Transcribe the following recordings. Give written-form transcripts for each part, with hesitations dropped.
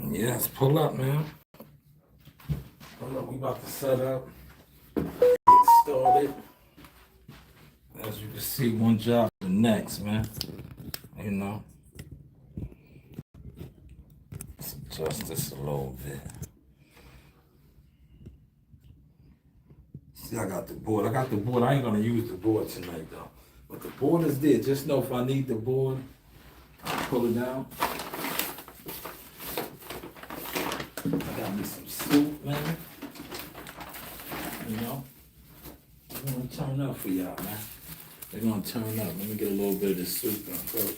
Yes, pull up, man. Pull up. We about to set up, get started. As you can see, one job to the next, man. You know, let's adjust this a little bit. See, I got the board. I ain't gonna use the board tonight, though. But the board is there. Just know if I need the board, I'll pull it down. I got me some soup, man. You know, we're gonna turn up for y'all, man. They're gonna turn up. Let me get a little bit of this soup in first.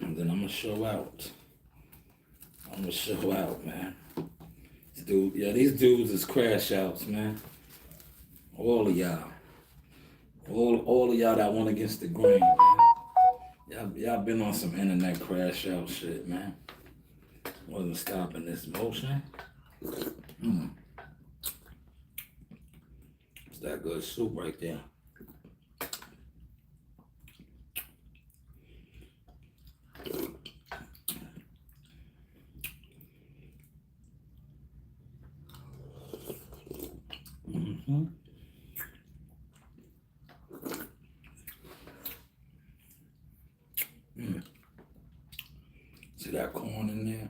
And then I'm gonna show out. Man. These dudes is crash outs, man. All of y'all. All of y'all that went against the grain, man. Y'all been on some internet crash out shit, man. Wasn't stopping this motion. It's that good soup right there. See that corn in there?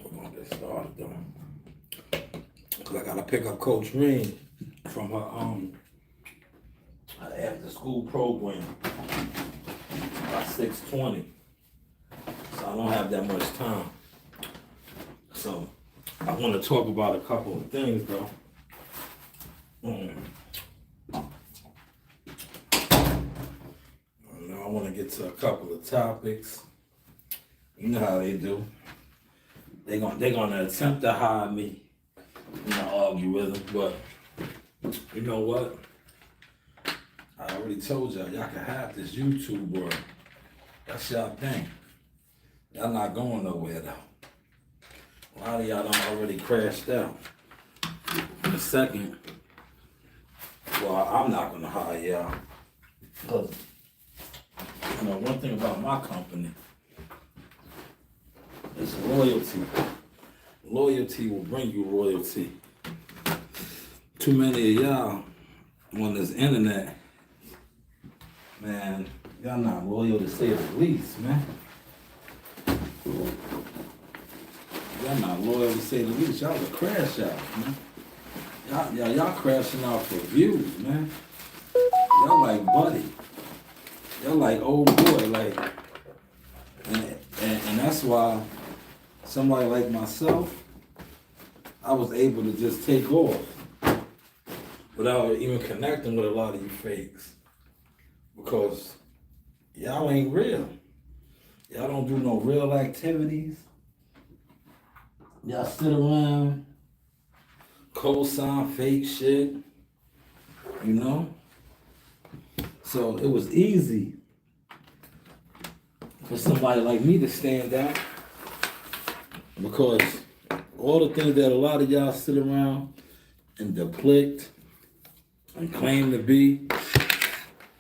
We're gonna get started though. Cause I gotta pick up Coach Reed from her after school program by 6:20. So I don't have that much time. So I want to talk about a couple of things though. I want to get to a couple of topics. You know how they do. They're gonna attempt to hide me in the algorithm, but you know what? I already told y'all can have this YouTube world. That's y'all thing. Y'all not going nowhere though. A lot of y'all done already crashed out. In a second, well, I'm not gonna hire y'all. Cause you know, one thing about my company is loyalty. Loyalty will bring you royalty. Too many of y'all on this internet, man, y'all not loyal to say the least, man. Y'all not loyal to say the least. Y'all a crash out, man. Y'all crashing out for views, man. Y'all like Buddy. Y'all like old boy, like, and that's why somebody like myself, I was able to just take off without even connecting with a lot of you fakes. Because y'all ain't real. Y'all don't do no real activities. Y'all sit around, co-sign fake shit, you know? So it was easy for somebody like me to stand out because all the things that a lot of y'all sit around and deplete and claim to be,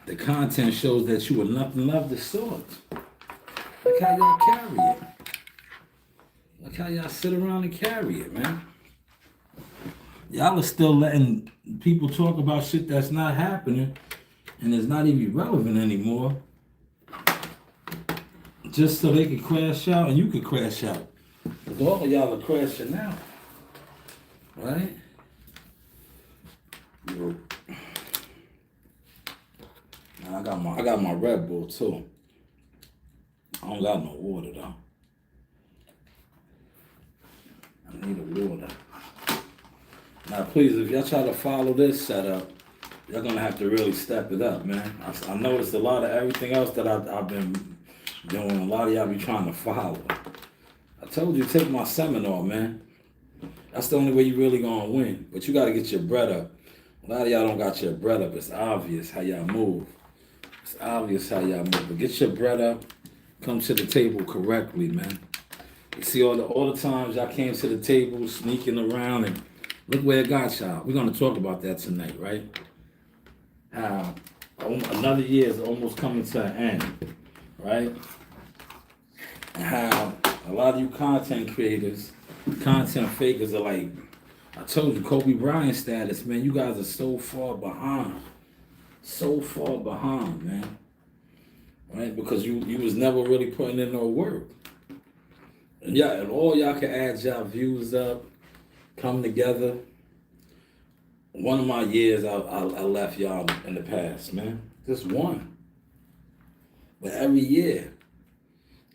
the content shows that you are nothing of the sort. Look how y'all carry it. Look how y'all sit around and carry it, man. Y'all are still letting people talk about shit that's not happening and it's not even relevant anymore, just so they can crash out and you can crash out. Because all of y'all are crashing out, right? Now I got my Red Bull too. I don't got no water though. I need a water. Now please, if y'all try to follow this setup, y'all gonna have to really step it up, man. I noticed a lot of everything else that I've been doing. A lot of y'all be trying to follow. I told you, take my seminar, man. That's the only way you really gonna win. But you gotta get your bread up. A lot of y'all don't got your bread up. It's obvious how y'all move. It's obvious how y'all move. But get your bread up. Come to the table correctly, man. You see all the times y'all came to the table sneaking around, and look where it got y'all. We're gonna talk about that tonight, right? How another year is almost coming to an end, right? And how a lot of you content creators, content fakers are like, I told you, Kobe Bryant status, man, you guys are so far behind. So far behind, man. Right? Because you was never really putting in no work. And yeah, and all y'all can add y'all views up, come together. One of my years I left y'all in the past, man. Just one. But every year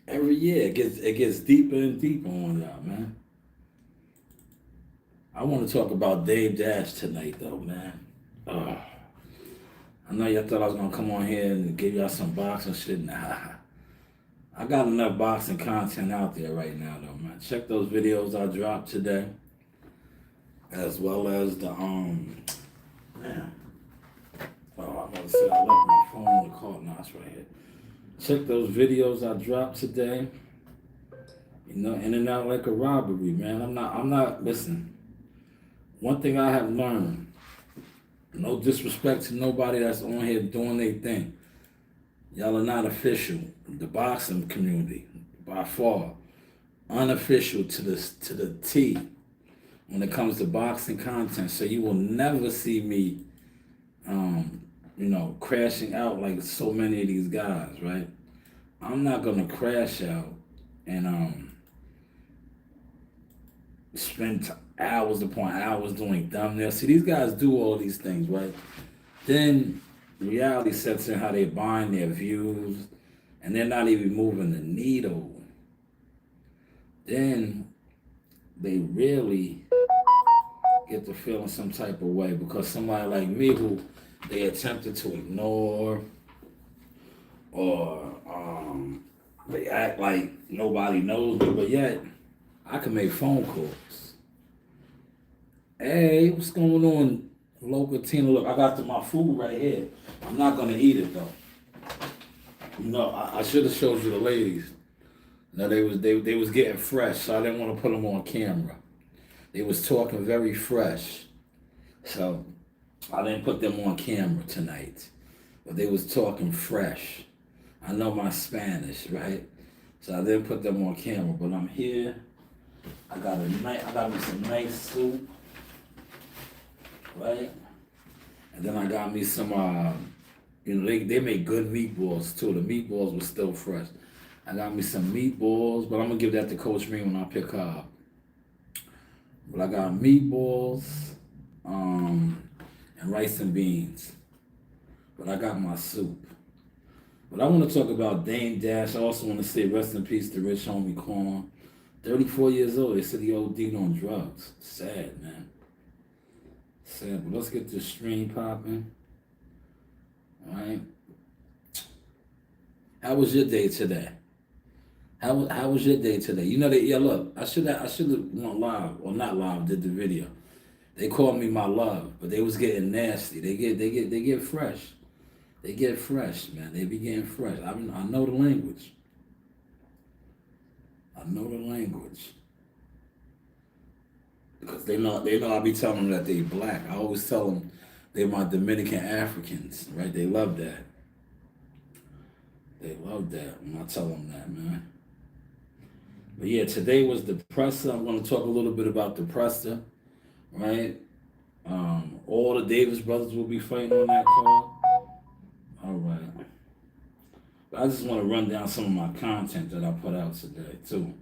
it gets deeper and deeper on y'all, man. I want to talk about Dame Dash tonight, though, man. I know y'all thought I was gonna come on here and give y'all some boxing shit. Nah, I got enough boxing content out there right now, though, man. Check those videos I dropped today, as well as the man. Oh, I'm gonna say I left my phone in the car. No, it's right here. Check those videos I dropped today. You know, in and out like a robbery, man. I'm not. Listen. One thing I have learned. No disrespect to nobody that's on here doing their thing. Y'all are not official. The boxing community, by far, unofficial to the T when it comes to boxing content. So you will never see me, crashing out like so many of these guys, right? I'm not gonna crash out and spend hours upon hours doing thumbnails. See, these guys do all these things, right? Then reality sets in how they buying their views, and they're not even moving the needle. Then they really get to feeling some type of way because somebody like me who they attempted to ignore or they act like nobody knows me, but yet I can make phone calls. Hey, what's going on, local Tina? Look, I got my food right here. I'm not gonna eat it though. You know, I should have showed you the ladies. No, they was getting fresh, so I didn't want to put them on camera. They was talking very fresh, so I didn't put them on camera tonight. But they was talking fresh. I know my Spanish, right? So I didn't put them on camera. But I'm here. I got me some nice soup, right? And then I got me some they make good meatballs too. The meatballs were still fresh. I got me some meatballs, but I'm gonna give that to Coach Green when I pick her up. But I got meatballs, and rice and beans. But I got my soup. But I want to talk about Dame Dash. I also want to say rest in peace to Rich Homie Quan. 34 years old. They said he OD'd on drugs. Sad, man. Sad. But let's get this stream popping. All right. How was your day today? How was your day today? You know that, yeah, look, I should have went live, or not live, did the video. They called me my love, but they was getting nasty. They get fresh. They get fresh, man. They be getting fresh. I know the language. I know the language. Because they know I be telling them that they black. I always tell them they're my Dominican Africans, right? They love that. They love that when I tell them that, man. But yeah, today was the presser. I'm going to talk a little bit about the presser, right? All the Davis brothers will be fighting on that card. All right. But I just want to run down some of my content that I put out today, too.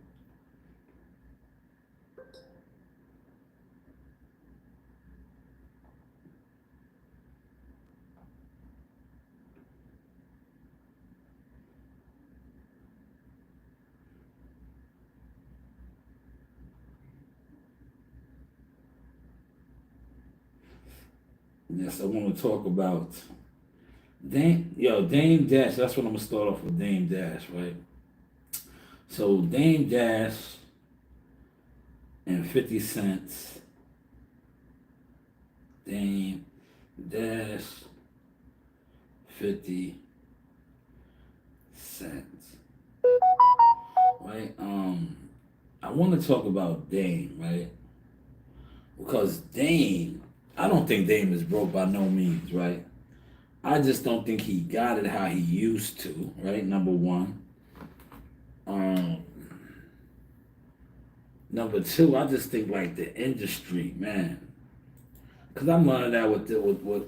Yes, I want to talk about Dame Dash. That's what I'm gonna start off with, Dame Dash, right? So Dame Dash and 50 Cent. Dame Dash, 50 Cent. Right? I want to talk about Dame, right? Because Dame, I don't think Dame is broke by no means, right? I just don't think he got it how he used to, right? Number one. Um, Number two, I just think like the industry, man. Cause I'm learning that with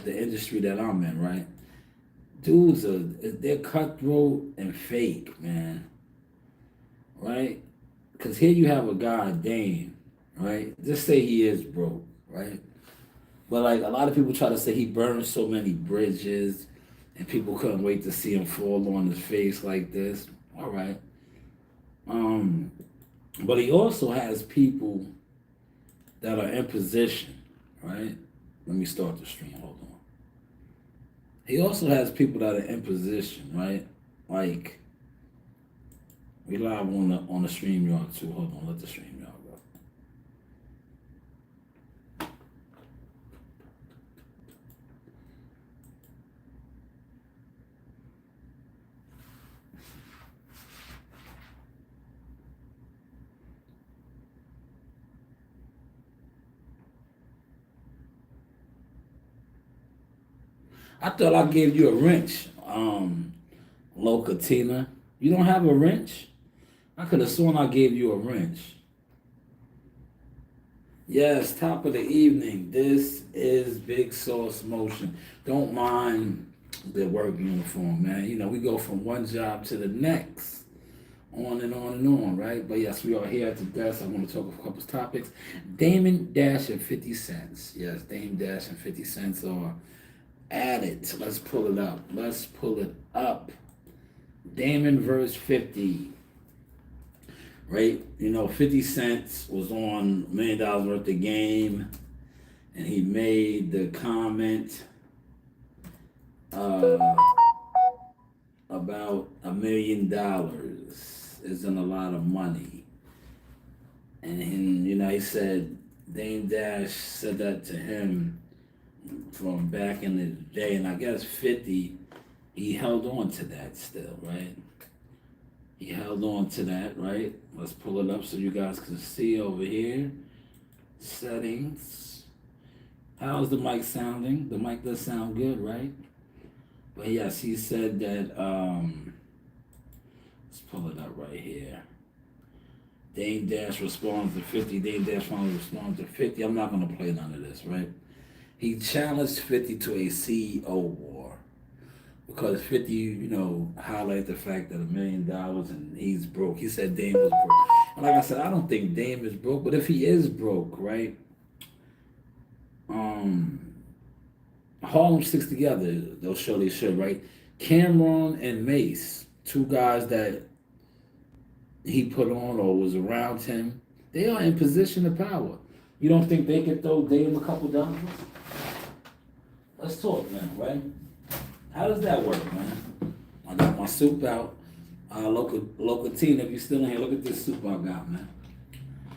the industry that I'm in, right? Dudes are they're cutthroat and fake, man, right? Cause here you have a guy, Dame, right? Just say he is broke, right? But like a lot of people try to say he burned so many bridges, and people couldn't wait to see him fall on his face like this. All right, um, but he also has people that are in position, right? Let me start the stream. Hold on. He also has people that are in position, right? Like we live on the stream yard too. Hold on, let the stream yard go. I thought I gave you a wrench, Locatina. You don't have a wrench? I could have sworn I gave you a wrench. Yes, top of the evening. This is Big Sauce Motion. Don't mind the work uniform, man. You know, we go from one job to the next, on and on and on, right? But yes, we are here at the desk. I want to talk a couple of topics. Damon Dash and 50 Cents. Yes, Dame Dash and 50 Cents are at it. Let's pull it up. Let's pull it up. Damon verse 50. Right? You know, 50 Cent was on $1 million worth of game, and he made the comment about $1 million isn't a lot of money. And you know, he said Dame Dash said that to him from back in the day, and I guess 50, he held on to that still, right? He held on to that, right? Let's pull it up so you guys can see over here. Settings. How's the mic sounding? The mic does sound good, right? But yes, he said that, let's pull it up right here. Dame Dash responds to 50. Dame Dash finally responds to 50. I'm not going to play none of this, right? He challenged 50 to a CEO war. Because 50, you know, highlight the fact that $1 million and he's broke. He said Dame was broke. And like I said, I don't think Dame is broke, but if he is broke, right? Harlem Sticks Together, they'll show they should, right? Cameron and Mace, two guys that he put on or was around him, they are in position of power. You don't think they could throw Dame a couple dollars? Let's talk, man, right? How does that work, man? I got my soup out. Locatina, if you're still in here, look at this soup I got, man.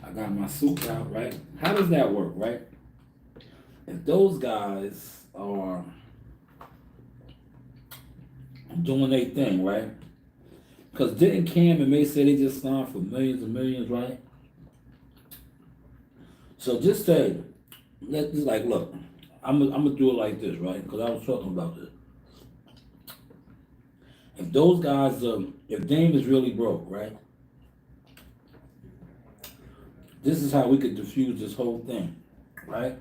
I got my soup out, right? How does that work, right? If those guys are doing their thing, right? Because didn't Cam and May say they just signed for millions and millions, right? So just say, let's like, look, I'm gonna do it like this, right? Because I was talking about this. If those guys, if Dame is really broke, right? This is how we could diffuse this whole thing, right?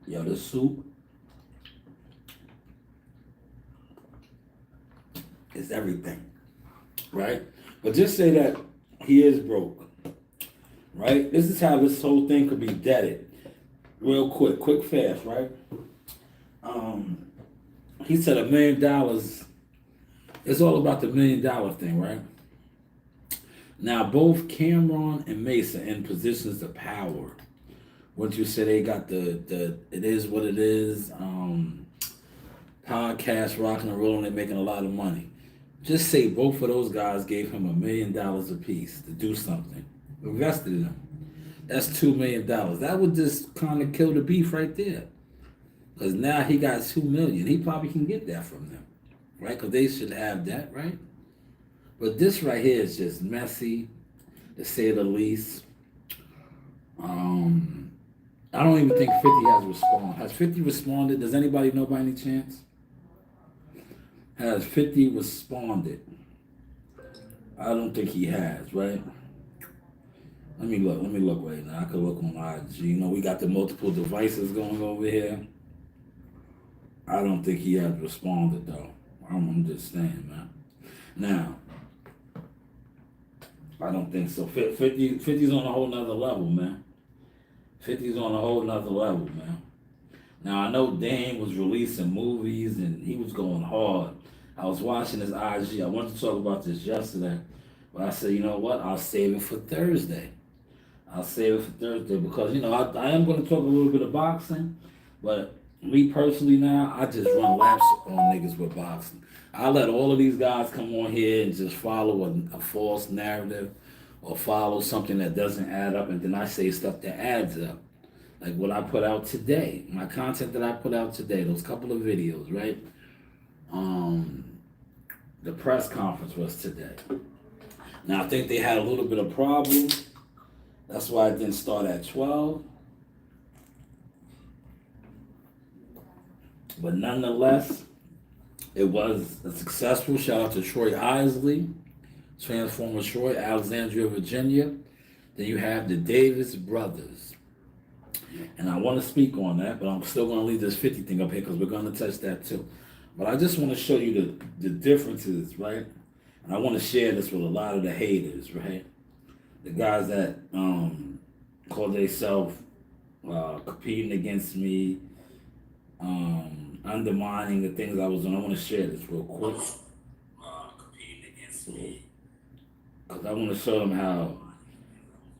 Yo, this soup is everything, right? But just say that he is broke, right? This is how this whole thing could be deaded. Real quick, fast, right? He said $1 million. It's all about the $1 million thing, right? Now, both Cameron and Mason in positions of power. Once you say they got the it is what it is, podcast, rocking and rolling, they're making a lot of money. Just say both of those guys gave him $1 million apiece to do something, invested in him. That's $2 million. That would just kind of kill the beef right there. Because now he got $2 million. He probably can get that from them. right? Because they should have that, right? But this right here is just messy, to say the least. Um, I don't even think 50 has responded. Has 50 responded? Does anybody know by any chance? Has 50 responded? I don't think he has, right? Let me look. Let me look right now. I could look on IG. You know, we got the multiple devices going over here. I don't think he has responded though. I'm just saying, man. Now, I don't think so. 50's on a whole nother level, man. 50's on a whole nother level, man. Now, I know Dame was releasing movies and he was going hard. I was watching his IG. I wanted to talk about this yesterday, but I said, you know what? I'll save it for Thursday. I'll save it for Thursday because, you know, I am going to talk a little bit of boxing, but me personally now, I just run laps on niggas with boxing. I let all of these guys come on here and just follow a false narrative or follow something that doesn't add up, and then I say stuff that adds up. Like what I put out today, my content that I put out today, those couple of videos, right? The press conference was today. Now I think they had a little bit of problems. That's why it didn't start at 12. But nonetheless, it was a successful. Shout out to Troy Isley, Transformer Troy, Alexandria, Virginia. Then you have the Davis brothers. And I want to speak on that, but I'm still going to leave this 50 thing up here because we're going to touch that too. But I just want to show you the differences, right? And I want to share this with a lot of the haters, right? The guys that call themselves competing against me, undermining the things I was doing. I want to share this real quick. Competing against me. Because I want to show them how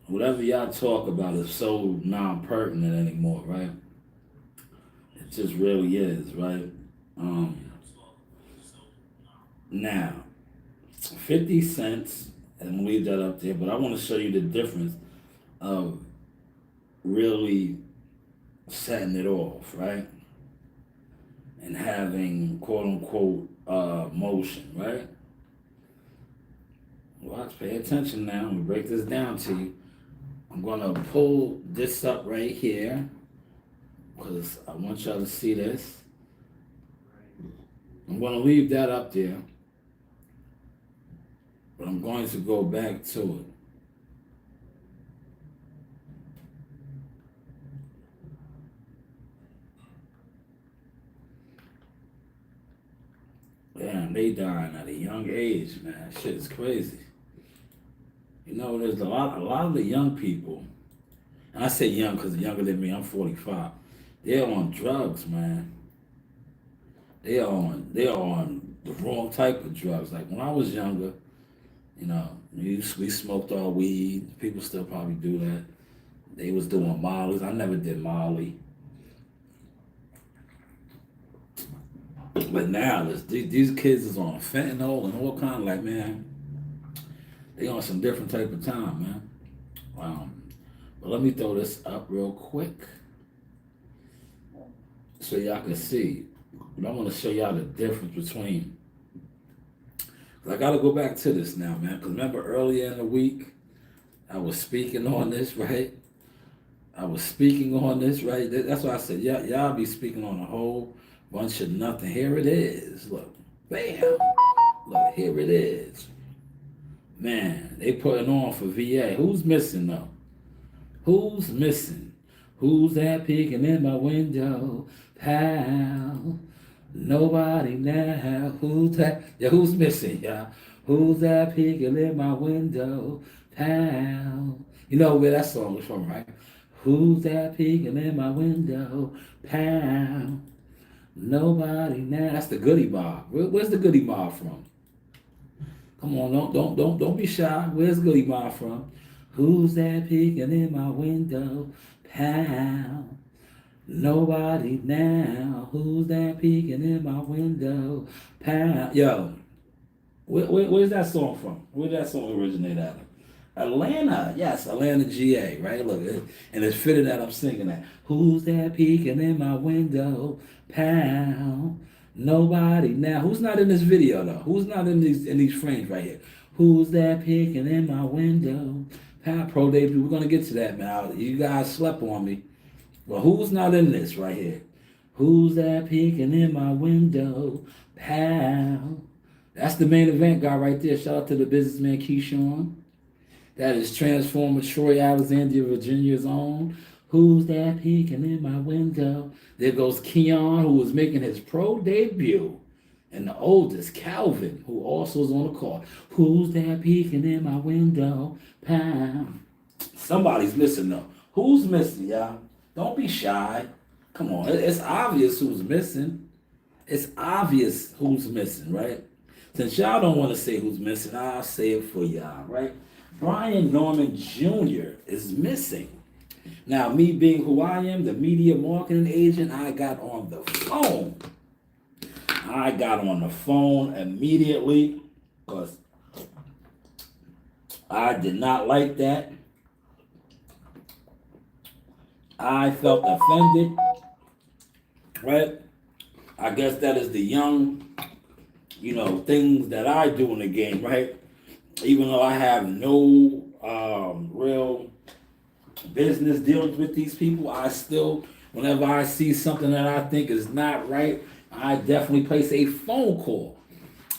whatever y'all talk about is so non-pertinent anymore, right? It just really is, right? Now, 50 cents, and I'm gonna leave that up there, but I want to show you the difference of really setting it off, right? And having quote unquote motion, right? Watch, pay attention now. I'm gonna break this down to you. I'm gonna pull this up right here because I want y'all to see this. I'm gonna leave that up there, but I'm going to go back to it. Damn, they dying at a young age, man. Shit is crazy. You know, there's a lot of the young people, and I say young because they're younger than me. I'm 45. They're on drugs, man. They are on the wrong type of drugs. Like when I was younger, you know, we smoked our weed. People still probably do that. They was doing Molly's. I never did Molly. But now, these kids is on fentanyl and all kind of like, man, they on some different type of time, man. But let me throw this up real quick so y'all can see. But I want to show y'all the difference between. I got to go back to this now, man, because remember earlier in the week, I was speaking on this, right? That's why I said, y'all be speaking on a whole bunch of nothing. Here it is. Look, bam. Look, here it is. Man, they putting on for VA. Who's missing though? Who's missing? Who's that peeking in my window? Pal. Nobody now. Who's that? Yeah, who's missing, y'all? Who's that peeking in my window? Pal. You know where that song was from, right? Who's that peeking in my window? Pal. Nobody now. That's the Goodie Mob. Where's the Goodie Mob from? Come on, don't be shy. Where's Goodie Mob from? Who's that peeking in my window? Pal. Nobody now. Who's that peeking in my window? Pal. Yo, where's that song from? Where did that song originate out of? Atlanta. Yes, Atlanta, GA, right? Look, and it's fitting that I'm singing that. Who's that peeking in my window? Pal. Nobody now. Who's not in this video though? Who's not in these frames right here? Who's that peeking in my window? Pat Pro debut. We're gonna get to that now. You guys slept on me. Well, who's not in this right here? Who's that peeking in my window? Pal. That's the main event guy right there. Shout out to the businessman Keyshawn. That is Transformer Troy Alexandria, Virginia's own. Who's that peeking in my window? There goes Keon, who was making his pro debut. And the oldest, Calvin, who also is on the call. Who's that peeking in my window? Pam. Somebody's missing though. Who's missing, y'all? Don't be shy. Come on, it's obvious who's missing. It's obvious who's missing, right? Since y'all don't want to say who's missing, I'll say it for y'all, right? Brian Norman Jr. is missing. Now, me being who I am, the media marketing agent, I got on the phone. I got on the phone immediately because I did not like that. I felt offended, right? I guess that is the young, things that I do in the game, right? Even though I have no real business dealings with these people, I still, whenever I see something that I think is not right, I definitely place a phone call.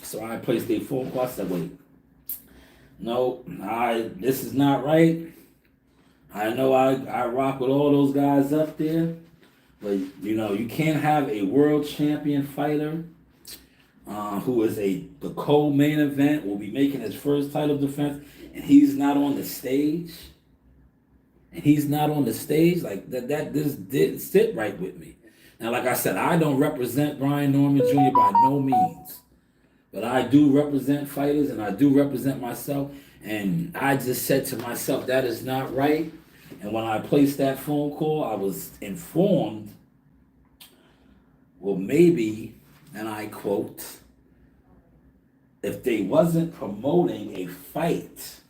So I placed a phone call. I said, wait, no, this is not right. I know I rock with all those guys up there, but you can't have a world champion fighter who is the co-main event, will be making his first title defense, and he's not on the stage. And he's not on the stage like that. This didn't sit right with me. Now, like I said, I don't represent Brian Norman Jr. by no means, but I do represent fighters and I do represent myself. And I just said to myself, that is not right. And when I placed that phone call, I was informed, well, maybe, and I quote, if they wasn't promoting a fight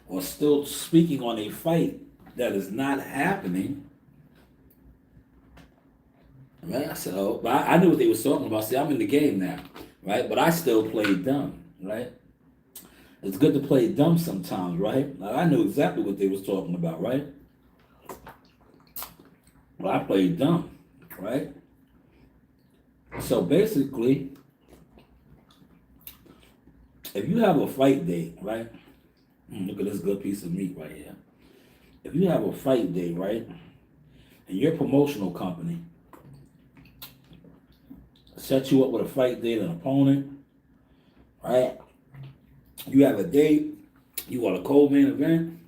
or still speaking on a fight that is not happening, right? I said, oh, but I knew what they was talking about. See, I'm in the game now, right? But I still played dumb, right? It's good to play dumb sometimes, right? Like, I knew exactly what they was talking about, right? But I played dumb, right? So basically, if you have a fight date, right? Look at this good piece of meat right here. If you have a fight date, right, and your promotional company set you up with a fight date, an opponent, right? You have a date, you want a co-main event,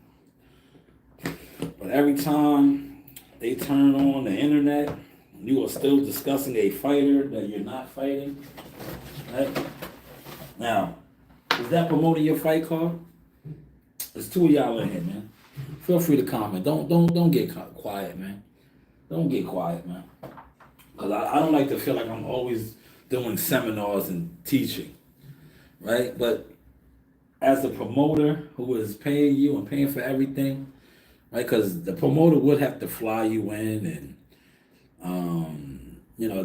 but every time they turn on the internet, you are still discussing a fighter that you're not fighting, right? Now, is that promoting your fight card? There's two of y'all in here, man. Feel free to comment. Don't get quiet, man. Don't get quiet, man. Because I don't like to feel like I'm always doing seminars and teaching, right? But as a promoter who is paying you and paying for everything, right? Because the promoter would have to fly you in and,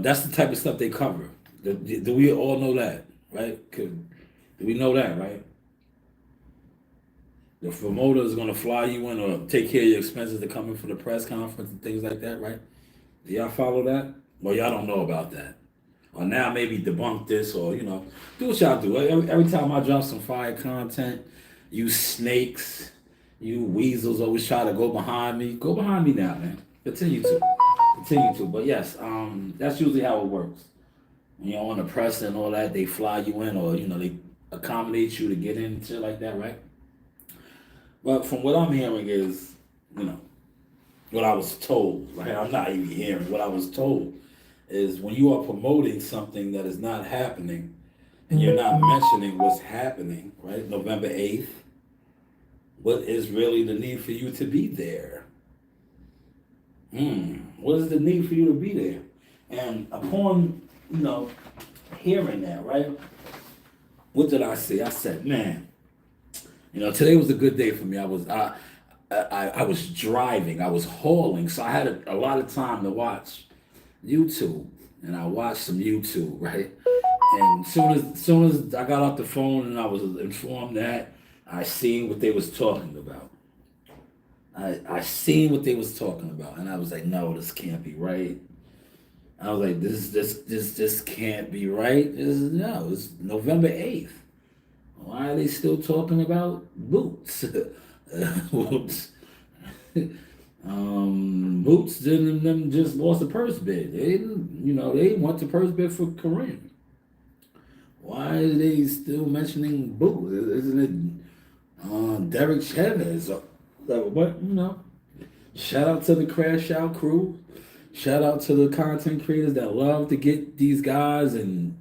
that's the type of stuff they cover. Do we all know that, right? Do we know that, right? The promoter is going to fly you in or take care of your expenses to come in for the press conference and things like that, right? Do y'all follow that? Well, y'all don't know about that. Or now maybe debunk this or, do what y'all do. Every time I drop some fire content, you snakes, you weasels always try to go behind me. Go behind me now, man. Continue to. But yes, that's usually how it works. On the press and all that, they fly you in or, they accommodate you to get in and shit like that, right? But from what I'm hearing is, what I was told, right? I'm not even hearing. What I was told is when you are promoting something that is not happening and you're not mentioning what's happening, right? November 8th, what is really the need for you to be there? What is the need for you to be there? And upon, hearing that, right? What did I say? I said, man, today was a good day for me. I was driving, I was hauling, so I had a lot of time to watch YouTube. and I watched some YouTube, right? And soon as I got off the phone and I was informed that, I seen what they was talking about. I seen what they was talking about, and I was like, no, this can't be right. I was like, this can't be right. No, it's November 8th. Why are they still talking about Boots? Boots. Boots didn't them just lost the purse bid. They didn't, they want the purse bid for Kareem. Why are they still mentioning Boots? Isn't it Derek Chavez? What Shout out to the Crash Out crew. Shout out to the content creators that love to get these guys and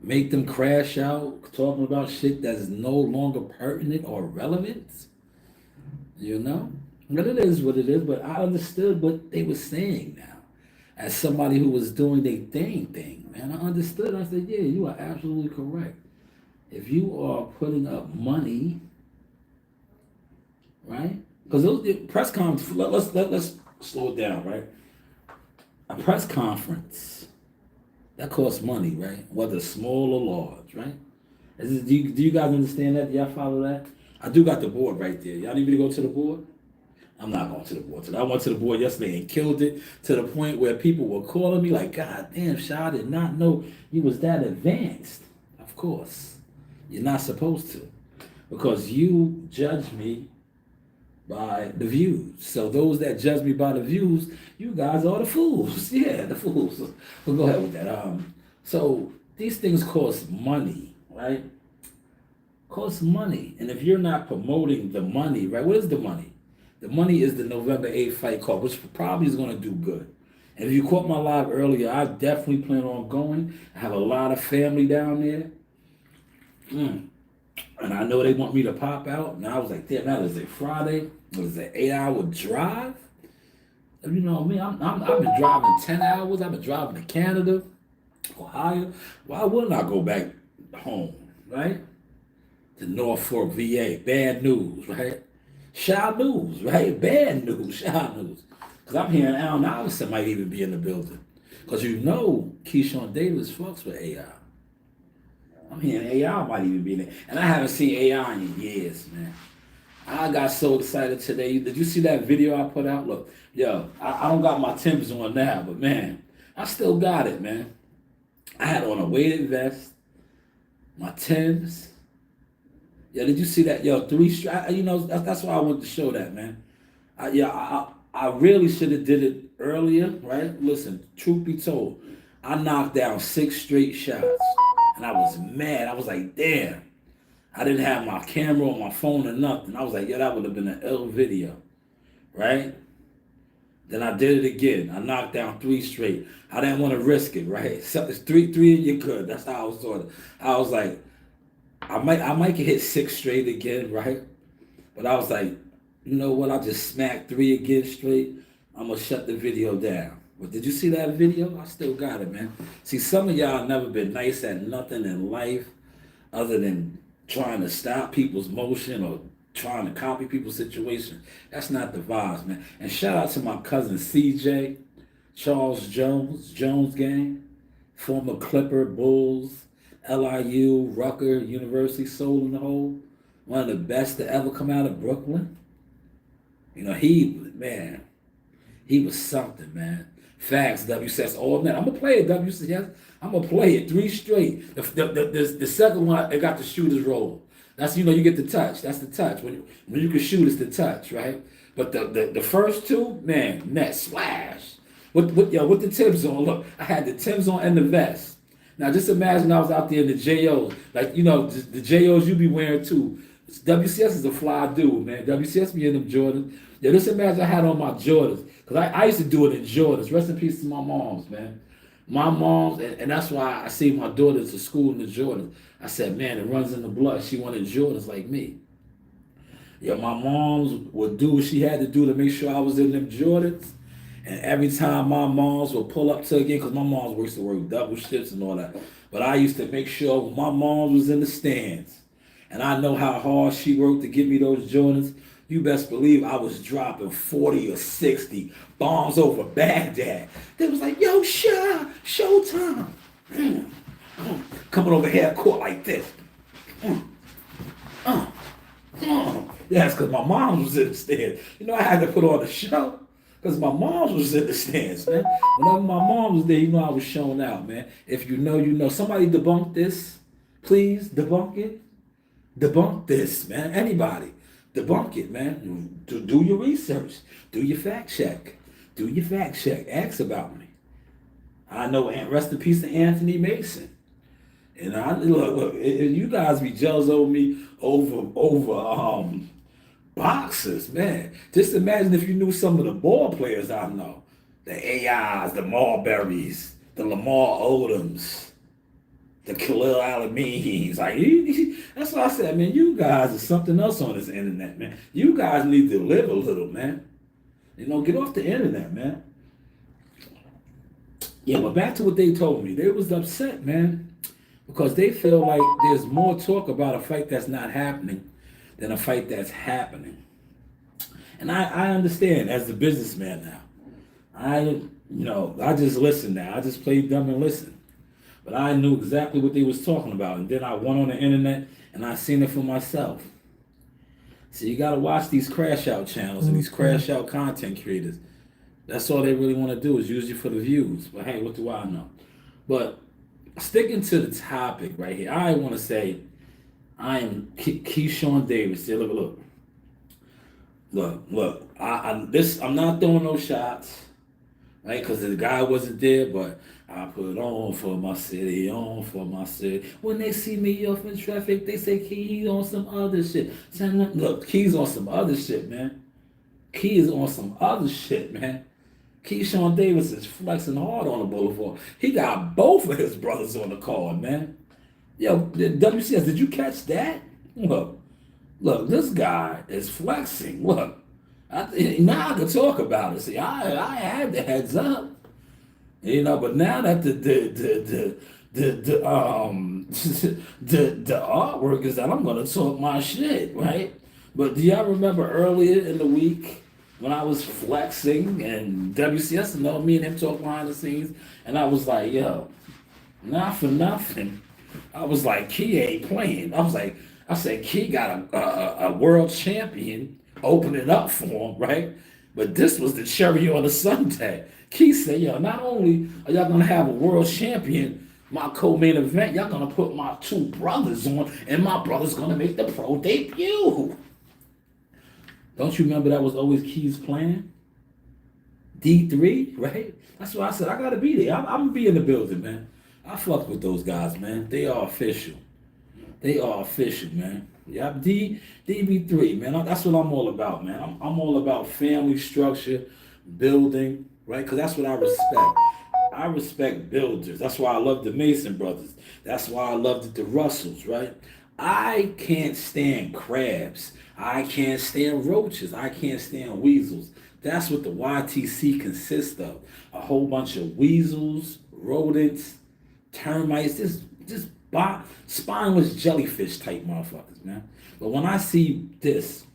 make them crash out talking about shit that's no longer pertinent or relevant. But it is what it is. But I understood what they were saying now. As somebody who was doing their thing, man, I understood. I said, yeah, you are absolutely correct. If you are putting up money, right? Because those press conference, let's slow it down, right? A press conference that costs money, right? Whether small or large, right? Do you guys understand that? Do y'all follow that? I do got the board right there. Y'all need me to go to the board? I'm not going to the board today. I went to the board yesterday and killed it to the point where people were calling me like, God damn, Shaw, I did not know you was that advanced. Of course. You're not supposed to. Because you judge me by the views. So those that judge me by the views, you guys are the fools. Yeah, the fools. We'll go ahead with that. So these things cost money, right? Cost money. And if you're not promoting the money, right? What is the money? The money is the November 8th fight card, which probably is going to do good. And if you caught my live earlier, I definitely plan on going. I have a lot of family down there. And I know they want me to pop out. And I was like, damn, that is a Friday. It was an 8-hour drive. And you know me, I've been driving 10 hours. I've been driving to Canada, Ohio. Why wouldn't I go back home, right? To Norfolk, VA. Bad news, right? Shy news, right? Bad news, shy news. Because I'm hearing Allen Iverson might even be in the building. Because Keyshawn Davis fucks with AI. I'm hearing AI might even be there. And I haven't seen AI in years, man. I got so excited today. Did you see that video I put out? Look, I don't got my Timbs on now, but man, I still got it, man. I had on a weighted vest, my Timbs. Yeah, did you see that? That's why I wanted to show that, man. I really should have did it earlier, right? Listen, truth be told, I knocked down 6 straight shots, and I was mad. I was like, damn, I didn't have my camera on my phone or nothing. I was like, that would have been an ill video, right? Then I did it again. I knocked down 3 straight. I didn't want to risk it, right? So it's three and you're good. That's how I was sort of. I was like, I might get hit 6 straight again, right? But I was like, you know what? I just smacked 3 again straight. I'm gonna shut the video down. But did you see that video? I still got it, man. See, some of y'all never been nice at nothing in life other than trying to stop people's motion or trying to copy people's situation. That's not the vibes, man. And shout out to my cousin CJ, Charles Jones gang, former Clipper, Bulls, LIU, Rucker, University, Soul in the Hole. One of the best to ever come out of Brooklyn. He was something, man. Facts, WCS. Oh, man, I'm going to play it, WCS. I'm going to play it 3 straight. The second one, they got the shooter's roll. That's, you get the touch. That's the touch. When you can shoot, it's the touch, right? But the first 2, man, net splash. With the Timbs on. Look, I had the Timbs on and the vest. Now, just imagine I was out there in the JOs. Like, the JOs you be wearing, too. WCS is a fly dude, man. WCS be in them Jordans. Yeah, just imagine I had on my Jordans. Because I used to do it in Jordans. Rest in peace to my moms, man. My moms, and that's why I see my daughters to school in the Jordans. I said, man, it runs in the blood. She wanted Jordans like me. Yeah, my moms would do what she had to do to make sure I was in them Jordans. And every time my moms would pull up to again, because my moms used to work double shifts and all that. But I used to make sure my mom was in the stands. And I know how hard she worked to get me those Jordans. you best believe I was dropping 40 or 60 bombs over Baghdad. They was like, yo, Showtime. Coming over here court like this. That's because my mom was in the stands. You know, I had to put on a show because my mom was in the stands, man. Whenever my mom was there, you know I was showing out, man. If you know, you know. Somebody debunk this. Please debunk it. Debunk this, man. Anybody. Debunk it, man. Do your research. Do your fact check. Do your fact check. Ask about me. I know, and rest in peace to Anthony Mason. And I look, you guys be jealous over me over boxers, man. Just imagine if you knew some of the ball players I know. The AIs, the Marburys, the Lamar Odoms, the Khalil Alamines. Like, that's what I said, man. You guys are something else on this internet, man. You guys need to live a little, man. You know, get off the internet, man. Yeah, but back to what they told me. They was upset, man, because they feel like there's more talk about a fight that's not happening than a fight that's happening. And I understand as a businessman now. I just listen now. I just play dumb and listen. But I knew exactly what they was talking about. And then I went on the internet and I seen it for myself. So you gotta watch these crash out channels and these crash out content creators. That's all they really want to do is use you for the views. But hey, what do I know? But sticking to the topic right here, I want to say I am Keyshawn Davis. See, look. I'm not throwing no shots, right? Because the guy wasn't there, but I put on for my city, on for my city. When they see me off in traffic, they say Key on some other shit. Look, Key's on some other shit, man. Key is on some other shit, man. Keyshawn Davis is flexing hard on the boulevard. He got both of his brothers on the card, man. Yo, WCS, did you catch that? Look, this guy is flexing. Look, now I can talk about it. See, I had the heads up, you know, but now that the artwork is that I'm gonna talk my shit, right? But do y'all remember earlier in the week when I was flexing and WCS know me and him talk behind the scenes, and I was like, yo, not for nothing. I was like, Key ain't playing. I said, Key got a world champion opening up for him, right? But this was the cherry on the sundae. Key said, yo, not only are y'all gonna have a world champion, my co-main event, y'all gonna put my two brothers on, and my brother's gonna make the pro debut. Don't you remember that was always Key's plan? D3, right? That's why I said I gotta be there. I'm gonna be in the building, man. I fuck with those guys, man. They are official. They are official, man. Yeah, DB3, man. That's what I'm all about, man. I'm all about family structure, building, right? Because that's what I respect. I respect builders. That's why I love the Mason brothers. That's why I loved the Russells, right? I can't stand crabs. I can't stand roaches. I can't stand weasels. That's what the YTC consists of. A whole bunch of weasels, rodents, termites, just spineless jellyfish type motherfuckers, man. But when I see this,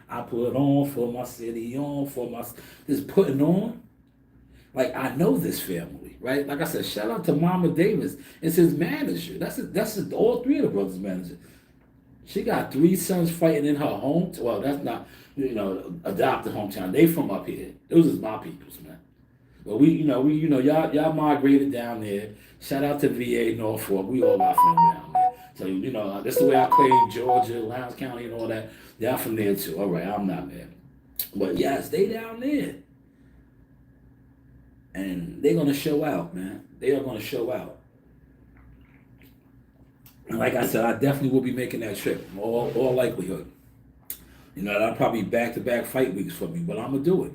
I put on for my city, just putting on. Like, I know this family, right? Like I said, shout out to Mama Davis. It's his manager. That's all three of the brothers' managers. She got 3 sons fighting in her home. Well, that's not, adopted hometown. They from up here. Those is my peoples, man. But y'all migrated down there. Shout out to VA, Norfolk. We all got family down there. So, that's the way I claim Georgia, Lowndes County, and all that. Y'all from there too. All right, I'm not there. But yes, they down there. And they're going to show out, man. They are going to show out. And like I said, I definitely will be making that trip, all likelihood. That'll probably back-to-back fight weeks for me, but I'm going to do it.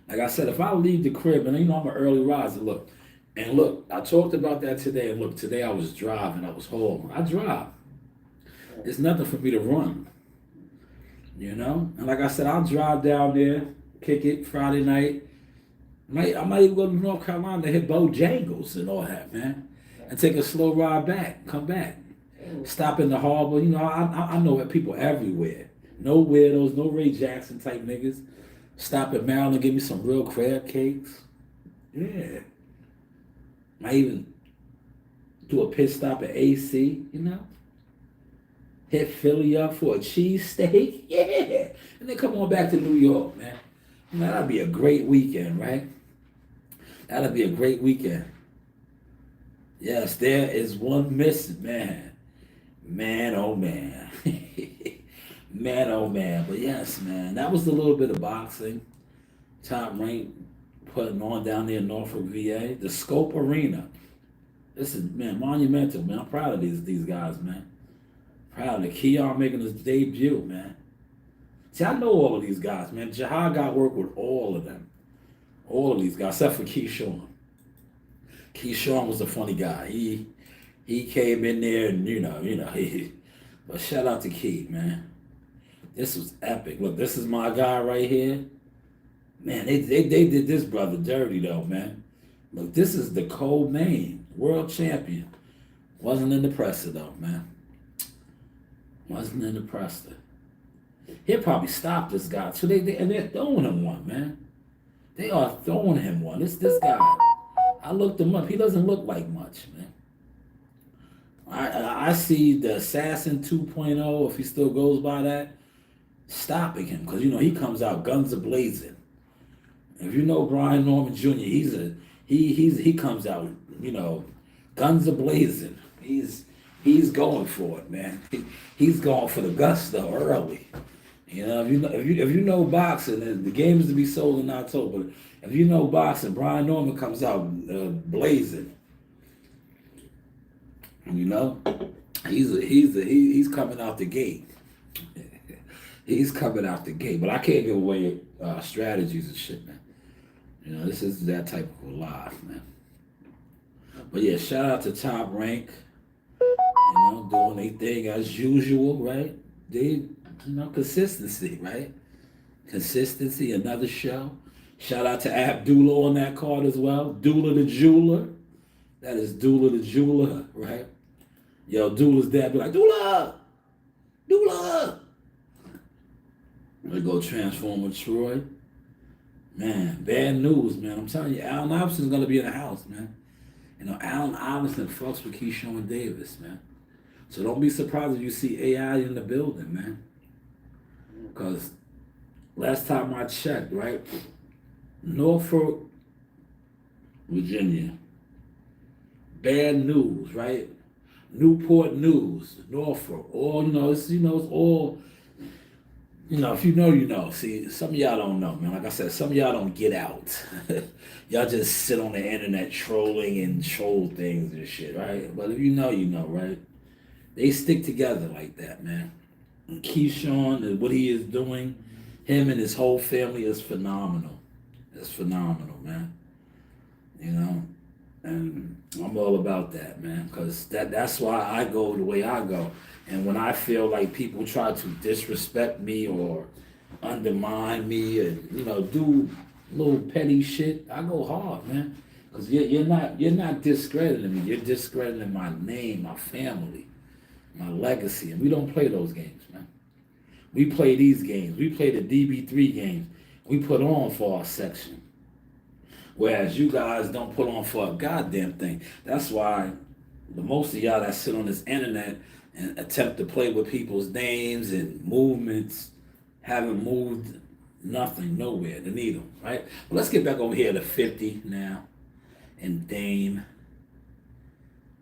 Like I said, if I leave the crib, and I'm an early riser, look, I talked about that today, and look, today I was driving, I was home. I drive. It's nothing for me to run, And like I said, I'll drive down there, kick it Friday night. I might even go to North Carolina to hit Bojangles and all that, man. And take a slow ride back, come back. Stop in the harbor. I know people everywhere. No weirdos, no Ray Jackson type niggas. Stop at Maryland, give me some real crab cakes. Yeah. I even do a pit stop at AC, you know? Hit Philly up for a cheesesteak. Yeah. And then come on back to New York, man. That'll be a great weekend, right? That'll be a great weekend. Yes, there is one missing, man. Man, oh man. Man, oh man. But yes, man, that was a little bit of boxing. Top Rank putting on down there in Norfolk, VA. The Scope Arena. This is, man, monumental, man. I'm proud of these guys, man. Proud of Keon making his debut, man. See, I know all of these guys, man. Jahad got work with all of them. All of these guys, except for Keyshawn. Keyshawn was a funny guy. He came in there and but shout out to Key, man. This was epic. Look, this is my guy right here. Man, they did this brother dirty though, man. Look, this is the Cole Main world champion. Wasn't in the presser though, man. Wasn't in the presser. He'll probably stop this guy. So they're throwing him one, man. They are throwing him one. This guy. I looked him up. He doesn't look like much, man. I see the Assassin 2.0, if he still goes by that, stopping him because he comes out guns a blazing. If you know Brian Norman Jr., he comes out guns a blazing. He's going for it, man. He's going for the gusto early. If you know boxing, the game is to be sold in October. If you know boxing, Brian Norman comes out blazing. He's coming out the gate. He's coming out the gate. But I can't give away strategies and shit, man. This is that type of live, man. But yeah, shout out to Top Rank. Doing their thing as usual, right? Consistency, right? Consistency, another show. Shout out to Abdullah on that card as well. Dula the Jeweler. That is Dula the Jeweler, right? Yo, Dula's dad be like, Dula! We go Transformer Troy. Man, bad news, man. I'm telling you, Allen Iverson's going to be in the house, man. Allen Iverson fucks with Keyshawn Davis, man. So don't be surprised if you see AI in the building, man. Because last time I checked, right? Norfolk, Virginia. Bad news, right? Newport News, Norfolk. All, it's all, if you know, you know. See, some of y'all don't know, man. Like I said, some of y'all don't get out. Y'all just sit on the internet trolling and troll things and shit, right? But if you know, you know, right? They stick together like that, man. And Keyshawn and what he is doing, him and his whole family is phenomenal. It's phenomenal, man. And I'm all about that, man, because that's why I go the way I go. And when I feel like people try to disrespect me or undermine me and do little petty shit, I go hard, man. Because you're not discrediting me. You're discrediting my name, my family, my legacy, and we don't play those games, man. We play these games. We play the DB3 games. We put on for our section. Whereas you guys don't put on for a goddamn thing. That's why the most of y'all that sit on this internet and attempt to play with people's names and movements haven't moved nothing, nowhere, the needle, right? But let's get back over here to 50 now and Dame.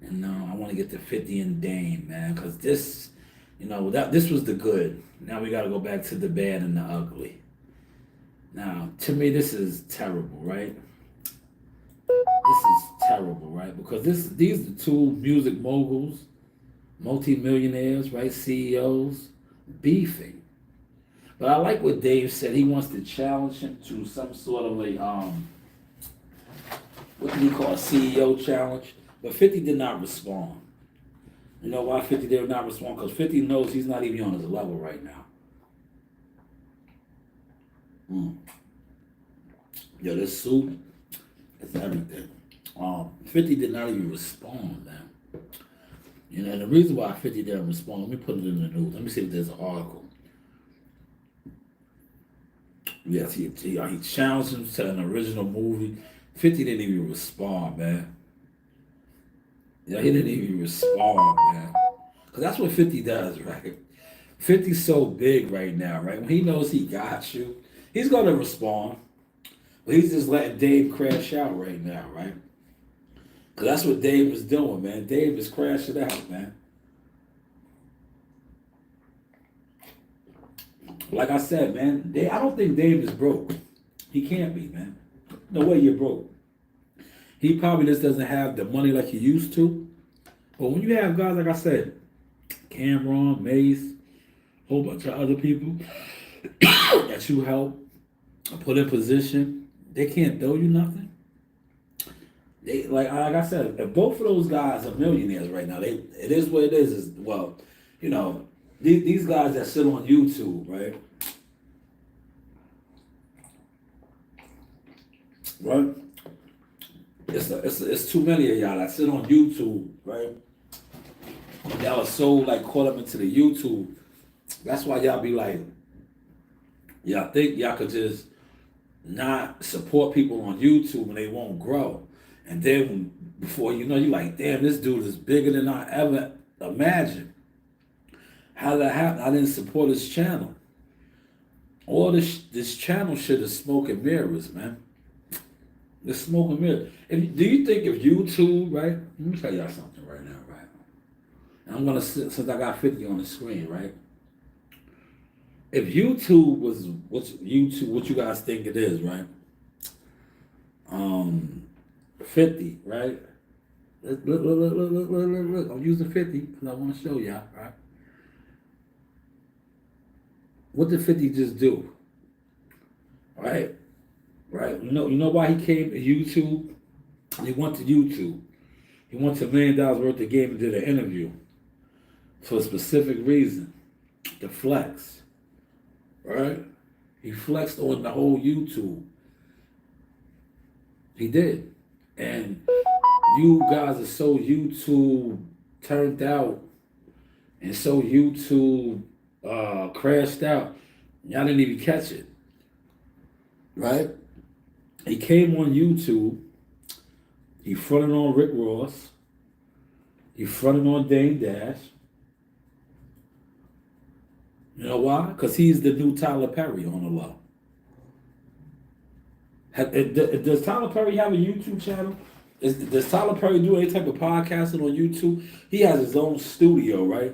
And I want to get to 50 and Dame, man, because this, this was the good. Now we got to go back to the bad and the ugly. Now, to me, this is terrible, right? This is terrible, right? Because these are two music moguls, multi-millionaires, right? CEOs, beefing. But I like what Dave said. He wants to challenge him to some sort of a, what do you call a CEO challenge? But 50 did not respond. You know why 50 did not respond? Because 50 knows he's not even on his level right now. Yo, this suit is everything. 50 did not even respond, man. And the reason why 50 didn't respond, let me put it in the news. Let me see if there's an article. Yes, he challenged him to an original movie. 50 didn't even respond, man. Yeah, he didn't even respond, man. Because that's what 50 does, right? 50's so big right now, right? When he knows he got you, he's going to respond. But he's just letting Dave crash out right now, right? Because that's what Dave is doing, man. Dave is crashing out, man. Like I said, man, I don't think Dave is broke. He can't be, man. No way you're broke. He probably just doesn't have the money like he used to. But when you have guys, like I said, Cameron, Mace, a whole bunch of other people that you help put in position, they can't throw you nothing. They like I said, if both of those guys are millionaires right now, it is what it is. Well, you know, these guys that sit on YouTube, right? Right? It's too many of y'all that sit on YouTube, right? Y'all are so like caught up into the YouTube. That's why y'all be like, y'all think y'all could just not support people on YouTube and they won't grow. And then before you know, you're like, damn, this dude is bigger than I ever imagined. How did that happen? I didn't support his channel. All this channel shit is smoke and mirrors, man. It's smoke and mirrors. Do you think if YouTube, right? Let me tell y'all something right now, right? And I'm gonna since I got 50 on the screen, right? If YouTube was what you guys think it is, right? 50, right? Look. I'm using 50 because I want to show y'all, right? What did 50 just do? Right? Right? You know why he came to YouTube? He went to YouTube. He went to $1 million worth of game and did an interview for a specific reason. To flex. Right? He flexed on the whole YouTube. He did. And you guys are so YouTube turned out and so YouTube crashed out. Y'all didn't even catch it. Right? He came on YouTube. He fronted on Rick Ross. He fronted on Dame Dash. You know why? Because he's the new Tyler Perry on the low. Does Tyler Perry have a YouTube channel? Does Tyler Perry do any type of podcasting on YouTube? He has his own studio, right?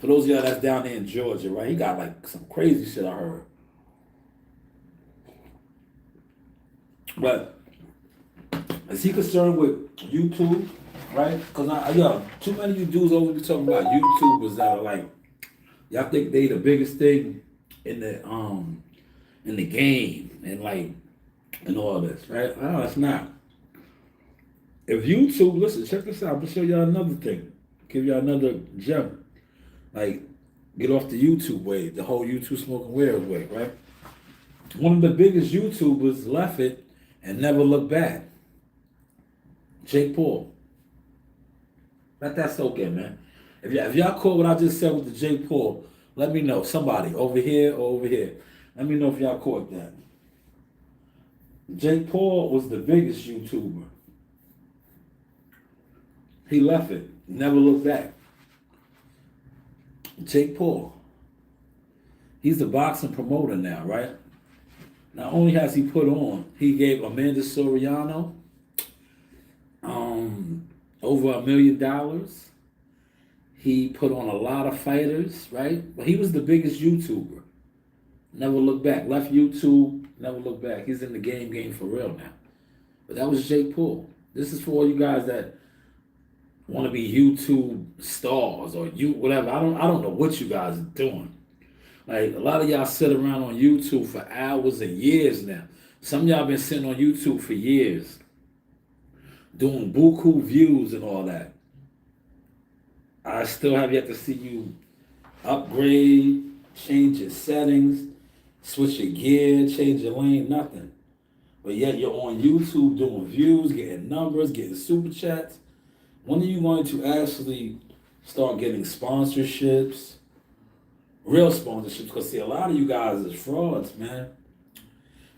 For those of y'all that's down there in Georgia, right? He got like some crazy shit I heard. But is he concerned with YouTube, right? Because too many of you dudes always be talking about YouTubers that are like, y'all think they the biggest thing in the game and all this, right? No, it's not. If YouTube, listen, check this out. I'm gonna show y'all another thing. Give y'all another gem. Like, get off the YouTube wave, the whole YouTube smoking weird wave, right? One of the biggest YouTubers left it and never looked back. Jake Paul. Let that soak in, man. If y'all caught what I just said with the Jake Paul, let me know. Somebody over here or over here. Let me know if y'all caught that. Jake Paul was the biggest YouTuber. He left it. Never looked back. Jake Paul. He's the boxing promoter now, right? Not only has he put on, he gave Amanda Soriano over $1 million. He put on a lot of fighters, right? But he was the biggest YouTuber. Never looked back. Left YouTube, never looked back. He's in the game for real now. But that was Jake Paul. This is for all you guys that want to be YouTube stars or whatever. I don't know what you guys are doing. Like, a lot of y'all sit around on YouTube for hours and years now. Some of y'all been sitting on YouTube for years, doing buku views and all that. I still have yet to see you upgrade, change your settings, switch your gear, change your lane, nothing. But yet you're on YouTube doing views, getting numbers, getting super chats. When are you going to actually start getting sponsorships? Real sponsorships, because see, a lot of you guys is frauds, man.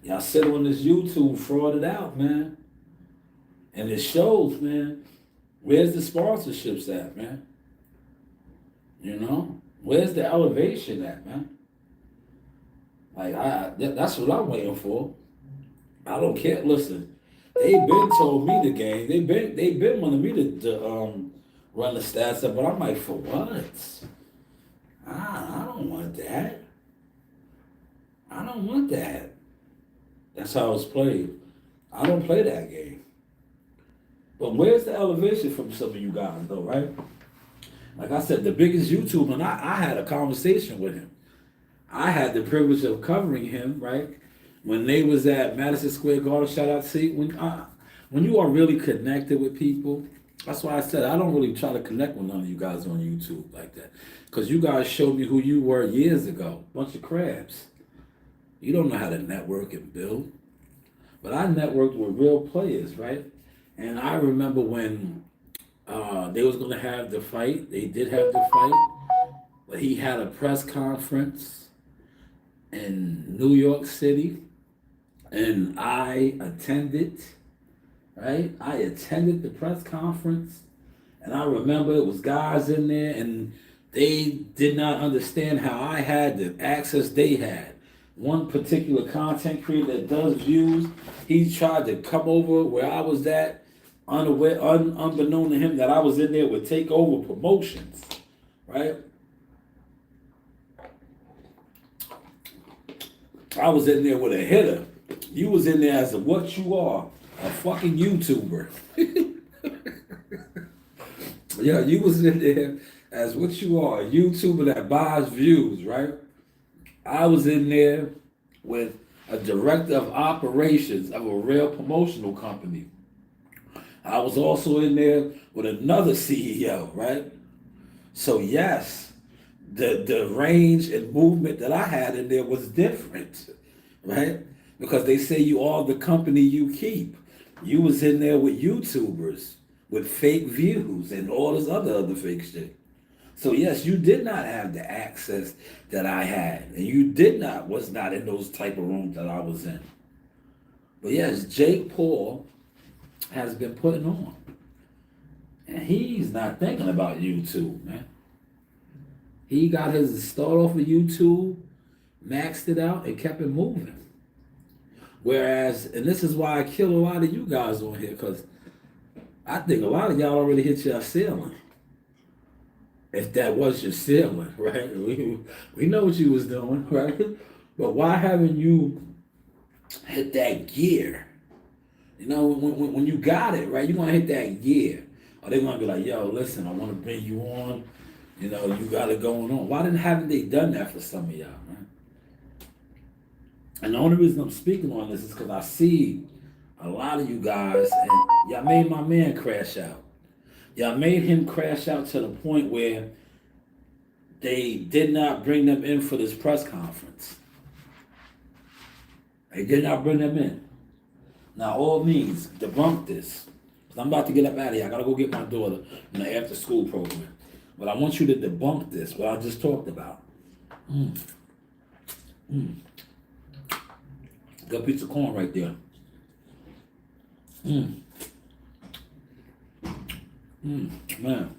Y'all sit on this YouTube frauded out, man. And it shows, man. Where's the sponsorships at, man? You know? Where's the elevation at, man? Like, that's what I'm waiting for. I don't care. Listen, they been told me the game. They been wanting me to run the stats up, but I'm like, for what? I don't want that. I don't want that. That's how it's played. I don't play that game. But where's the elevation from some of you guys, though, right? Like I said, the biggest YouTuber, and I had a conversation with him. I had the privilege of covering him, right? When they was at Madison Square Garden, shout out to you. When you are really connected with people, that's why I said I don't really try to connect with none of you guys on YouTube like that. Because you guys showed me who you were years ago. Bunch of crabs. You don't know how to network and build. But I networked with real players, right? And I remember when they was going to have the fight. They did have the fight. But he had a press conference in New York City. And I attended, right? I attended the press conference. And I remember it was guys in there and they did not understand how I had the access they had. One particular content creator that does views, he tried to come over where I was at, unbeknown to him that I was in there with Takeover Promotions, right? I was in there with a hitter. You was in there as a what you are, a fucking YouTuber. Yeah, you was in there as what you are, a YouTuber that buys views, right? I was in there with a director of operations of a real promotional company. I was also in there with another CEO, right? So yes, the range and movement that I had in there was different, right? Because they say you are the company you keep. You was in there with YouTubers with fake views and all this other fake shit. So yes, you did not have the access that I had, and you was not in those type of rooms that I was in. But yes, Jake Paul has been putting on, and he's not thinking about YouTube, man. He got his start off of YouTube, maxed it out, and kept it moving. Whereas, and this is why I kill a lot of you guys on here, because I think a lot of y'all already hit your ceiling. If that was your ceiling, right? We know what you was doing, right? But why haven't you hit that gear? You know, when you got it, right? You want to hit that gear. Or they want to be like, yo, listen, I want to bring you on. You know, you got it going on. Why haven't they done that for some of y'all, man? And the only reason I'm speaking on this is because I see a lot of you guys, and y'all made my man crash out. Y'all made him crash out to the point where they did not bring them in for this press conference. They did not bring them in. Now, all means, debunk this. Because I'm about to get up out of here. I got to go get my daughter in the after school program. But I want you to debunk this, what I just talked about. Got a piece of corn right there. Man.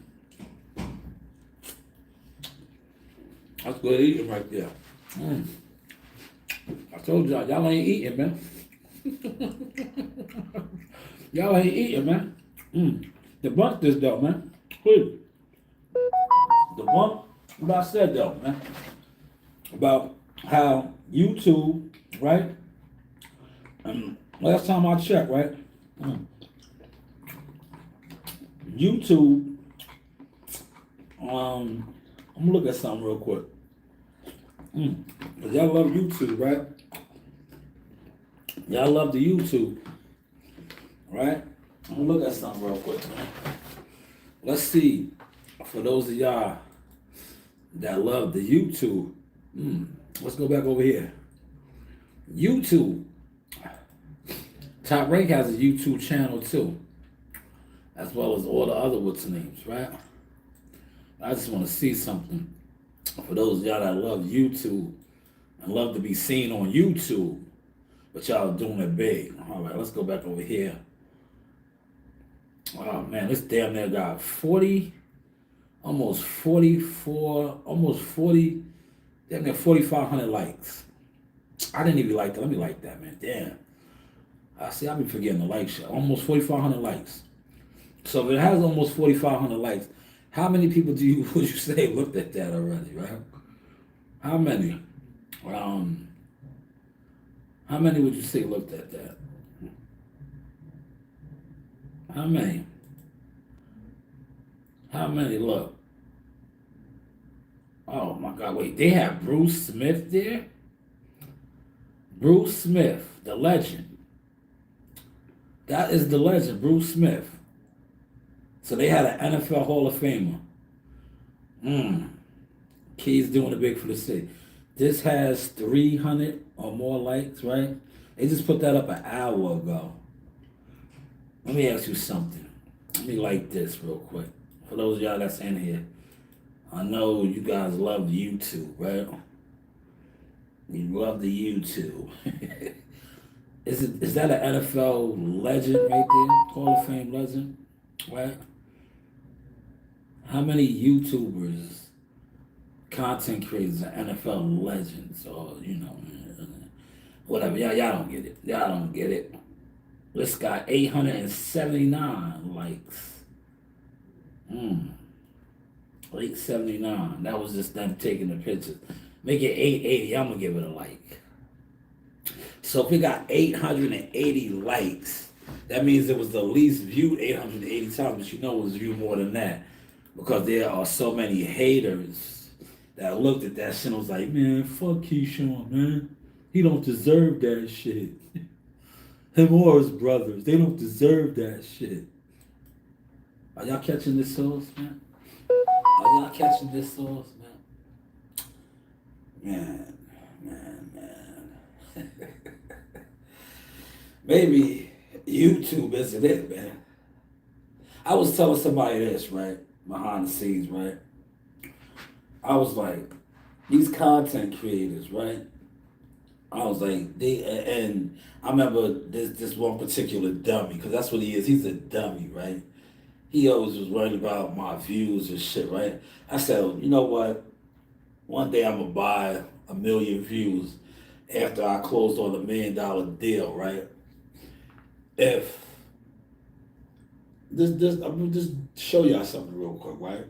That's good eating right there. I told y'all ain't eating, man. Y'all ain't eating, man. Debunk this though, man. Please. Debunk what I said though, man. About how YouTube, right? Last time I checked, right? YouTube, I'm gonna look at something real quick. Cause y'all love YouTube, right? Y'all love the YouTube, right? I'm gonna look at something real quick, man. Let's see, for those of y'all that love the YouTube, let's go back over here. YouTube. Top Rank has a YouTube channel too, as well as all the other what's names, right? I just want to see something for those of y'all that love YouTube and love to be seen on YouTube. But y'all doing it big. All right, let's go back over here. Oh man, this damn near got 40, almost 44, almost 40, damn near 4,500 likes. I didn't even like that. Let me like that, man. Damn. I see, I be forgetting the like shit. Almost 4,500 likes. So if it has almost 4,500 likes, how many people would you say looked at that already, right? How many? Um, how many would you say looked at that? How many? How many look? Oh my God! Wait, they have Bruce Smith there. Bruce Smith, the legend. That is the legend, Bruce Smith. So they had an NFL Hall of Famer. Keys doing it big for the city. This has 300 or more likes, right? They just put that up an hour ago. Let me ask you something. Let me like this real quick. For those of y'all that's in here, I know you guys love YouTube, right? You love the YouTube. Is that an NFL legend right there? Hall of Fame legend, right? How many YouTubers, content creators, are NFL legends, or whatever? Y'all don't get it. Y'all don't get it. This got 879 likes. 879. That was just them taking the pictures. Make it 880. I'm gonna give it a like. So if it got 880 likes, that means it was the least viewed 880 times, but you know it was viewed more than that. Because there are so many haters that looked at that shit and was like, man, fuck Keyshawn, man. He don't deserve that shit. Him or his brothers, they don't deserve that shit. Are y'all catching this sauce, man? Are y'all catching this sauce, man? Man. Maybe YouTube isn't it, man. I was telling somebody this, right? Behind the scenes, right? I was like, these content creators, right? I was like, and I remember this one particular dummy, because that's what he is. He's a dummy, right? He always was worried about my views and shit, right? I said, you know what? One day I'm gonna buy 1 million views after I closed on $1 million deal, right? If I'm gonna just show y'all something real quick, right?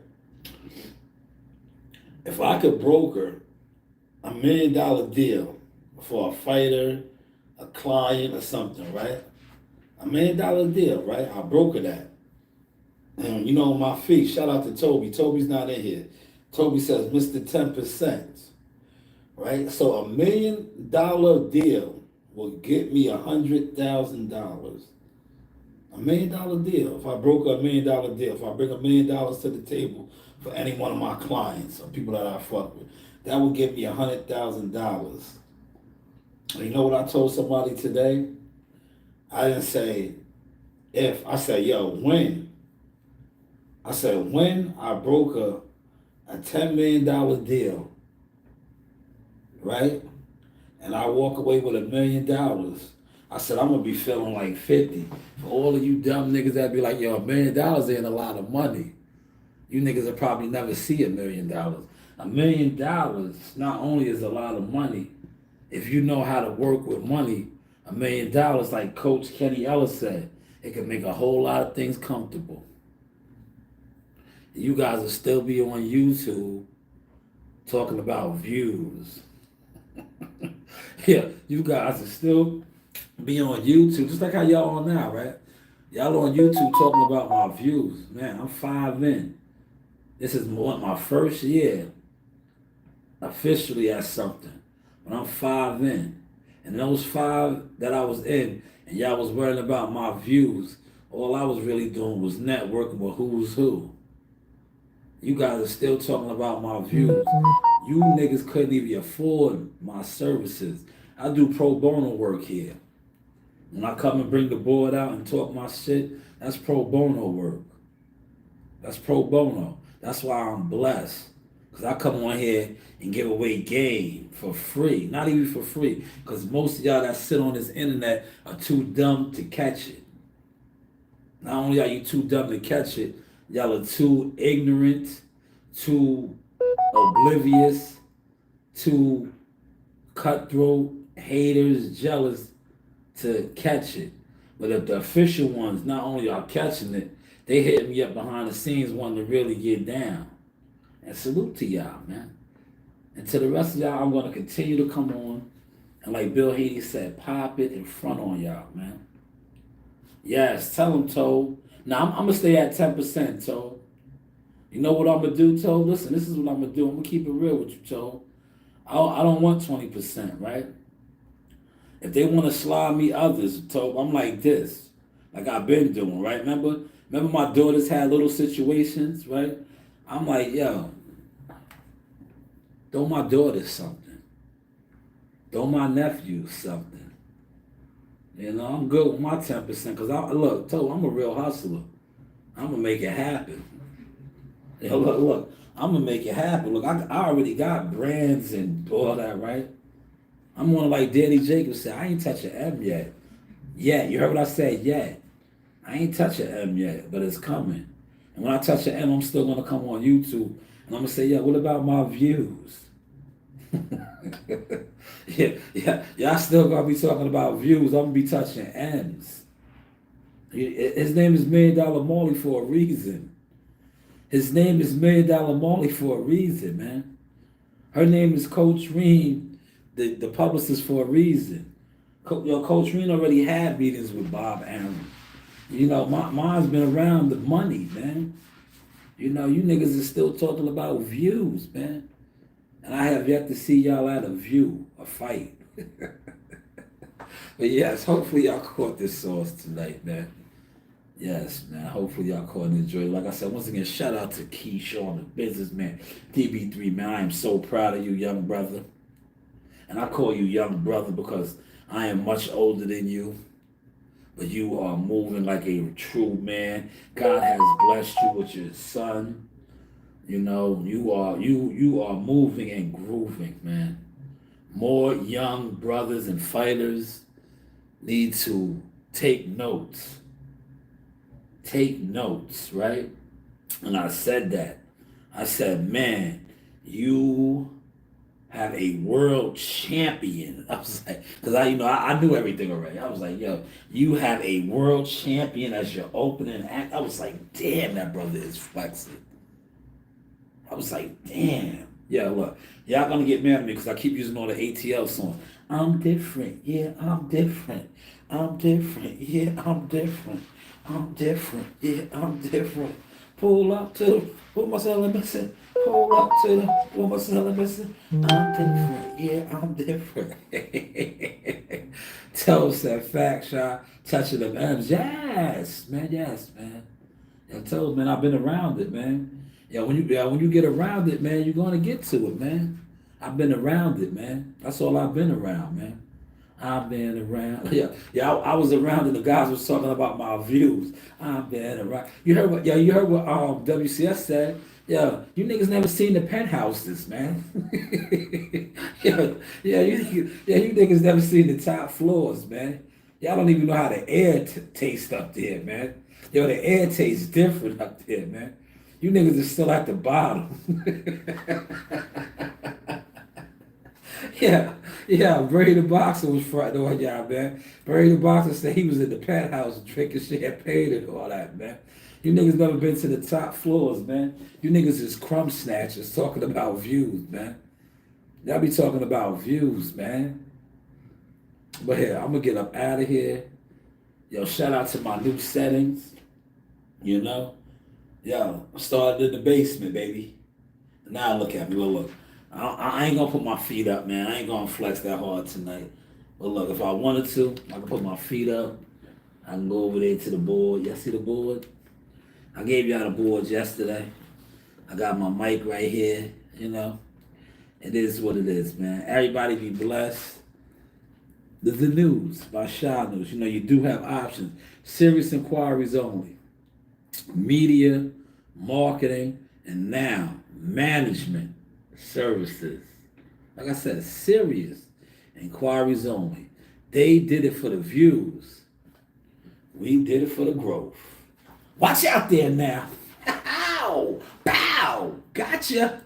If I could broker $1 million deal for a fighter, a client, or something, right? $1 million deal, right? I broker that. And my fee, shout out to Toby. Toby's not in here. Toby says, Mr. 10%, right? So $1 million deal will get me $100,000. $1 million deal. If I broke $1 million deal, if I bring $1 million to the table for any one of my clients or people that I fuck with, that would give me $100,000. You know what I told somebody today? I didn't say if. I said, yo, when. I said, when I broker a $10 million deal, right? And I walk away with $1 million, I said, I'm going to be feeling like 50. For all of you dumb niggas that be like, yo, $1 million ain't a lot of money. You niggas will probably never see $1 million. $1 million not only is a lot of money, if you know how to work with money, $1 million, like Coach Kenny Ellis said, it can make a whole lot of things comfortable. You guys will still be on YouTube talking about views. Yeah, you guys will still be on YouTube, just like how y'all on now, right? Y'all on YouTube talking about my views. Man, I'm 5 in. This is my first year officially at something. But I'm 5 in. And those 5 that I was in, and y'all was worrying about my views, all I was really doing was networking with who's who. You guys are still talking about my views. You niggas couldn't even afford my services. I do pro bono work here. When I come and bring the board out and talk my shit, that's pro bono work. That's pro bono. That's why I'm blessed. Because I come on here and give away game for free. Not even for free. Because most of y'all that sit on this internet are too dumb to catch it. Not only are you too dumb to catch it, y'all are too ignorant, too oblivious, too cutthroat, haters, jealous to catch it. But if the official ones not only are catching it, they hit me up behind the scenes wanting to really get down. And salute to y'all, man. And to the rest of y'all, I'm going to continue to come on. And like Bill Hader said, pop it in front on y'all, man. Yes, tell them, Toe. Now, I'm going to stay at 10%, Toe. You know what I'm going to do, Toe? Listen, this is what I'm going to do. I'm going to keep it real with you, Toe. I don't want 20%, right? If they want to slide me others, Toe, I'm like this. Like I've been doing, right? Remember my daughters had little situations, right? I'm like, yo, throw my daughters something. Throw my nephews something. You know, I'm good with my 10% because look, Toe, I'm a real hustler. I'm going to make it happen. Yo, look, I'm going to make it happen. Look, I already got brands and all that, right? I'm on like Danny Jacobs said, I ain't touch an M yet. Yet. You heard what I said? Yet. I ain't touch an M yet, but it's coming. And when I touch an M, I'm still going to come on YouTube and I'm going to say, yeah, what about my views? Y'all still going to be talking about views. I'm going to be touching M's. His name is $1 Million Molly for a reason. His name is $1 Million Molly for a reason, man. Her name is Coach Reem, the publicist for a reason. Coach Reem already had meetings with Bob Arum. You know, mine's been around the money, man. You know, you niggas is still talking about views, man. And I have yet to see y'all at a fight. But yes, hopefully y'all caught this sauce tonight, man. Yes, man. Hopefully y'all caught and enjoyed. Like I said, once again, shout out to Keyshawn, the businessman. DB3, man. I am so proud of you, young brother. And I call you young brother because I am much older than you. But you are moving like a true man. God has blessed you with your son. You know, you are moving and grooving, man. More young brothers and fighters need to take notes. Take notes, right? And I said that. I said, man, you have a world champion. I was like, because I knew everything already. I was like, yo, you have a world champion as your opening act. I was like, damn, that brother is flexing. I was like, damn. Yeah, look, y'all gonna get mad at me because I keep using all the ATL songs. I'm different. Yeah, I'm different. I'm different. Yeah, I'm different. I'm different. Yeah, I'm different. Pull up to what my selling missing. Pull up to what my selling missing. I'm different. Yeah, I'm different. Tell us that fact, shot. Touching them M's. Yes, man. Yes, man. I told man, I've been around it, man. Yeah, when you get around it, man, you're gonna get to it, man. I've been around it, man. That's all I've been around, man. I've been around. I was around and the guys was talking about my views. I've been around. You heard what WCS said? Yeah, you niggas never seen the penthouses, man. You niggas never seen the top floors, man. Y'all don't even know how the air tastes up there, man. Yo, the air tastes different up there, man. You niggas are still at the bottom. Brady the Boxer was fronting on y'all, man. Brady the Boxer said he was in the penthouse drinking champagne and all that, man. You niggas never been to the top floors, man. You niggas is crumb snatchers talking about views, man. Y'all be talking about views, man. But here, I'm gonna get up out of here. Yo, shout out to my new settings. You know? Yo, I started in the basement, baby. Now look at me, look. I ain't gonna put my feet up, man. I ain't gonna flex that hard tonight. But look, if I wanted to, I can put my feet up. I can go over there to the board. Y'all see the board? I gave y'all the boards yesterday. I got my mic right here, you know. It is what it is, man. Everybody be blessed. The news by Shaw News. You know, you do have options. Serious inquiries only. Media, marketing, and now management. services. Like I said, serious inquiries only. They did it for the views. We did it for the growth. Watch out there now. Ow! Pow! Gotcha!